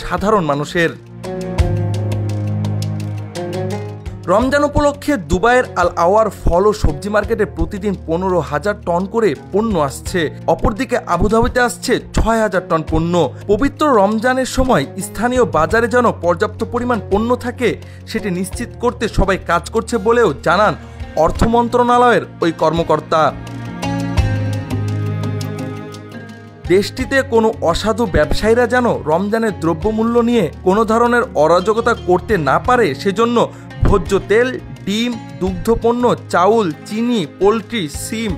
সাধারণ মানুষের। রমজান উপলক্ষে দুবাইয়ের আল আওয়ার ফল ও সবজি মার্কেটে প্রতিদিন 15,000 টন করে পণ্য আসছে। অপরদিকে আবুধাবিতে আসছে 6,000 টন পণ্য। পবিত্র রমজানের সময় স্থানীয় বাজারে যেন পর্যাপ্ত পরিমাণ পণ্য থাকে সেটি নিশ্চিত করতে সবাই কাজ করছে বলেও জানান অর্থ মন্ত্রণালয়ের ওই কর্মকর্তা। দেশটিতে কোনো অসাধু ব্যবসায়ীরা যেন রমজানের দ্রব্যমূল্য নিয়ে কোনো ধরনের অরাজকতা করতে না পারে সেজন্য ভোজ্য তেল, ডিম, দুগ্ধপণ্য, চাউল, চিনি, পোলট্রি, সিম,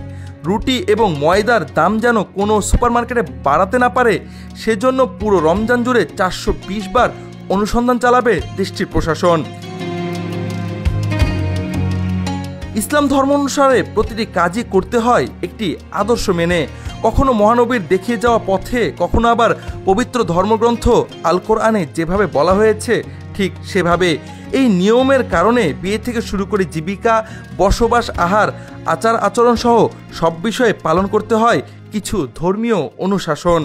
রুটি এবং ময়দার দাম যেন কোনো সুপারমার্কেটে বাড়াতে না পারে সেজন্য পুরো রমজান জুড়ে 420 বার অনুসন্ধান চালাবে দেশটির প্রশাসন। ইসলাম ধর্ম অনুসারে প্রতিটি কাজই করতে হয় একটি আদর্শ মেনে। কখনো মহানবীর দেখিয়ে যাওয়া পথে, কখনো আবার পবিত্র ধর্মগ্রন্থ আল কোরআনে যেভাবে বলা হয়েছে ঠিক সেভাবে। এই নিয়মের কারণে বিয়ে থেকে শুরু করে জীবিকা, বসবাস, আহার, আচার আচরণ সহ সব বিষয়ে পালন করতে হয় কিছু ধর্মীয় অনুশাসন।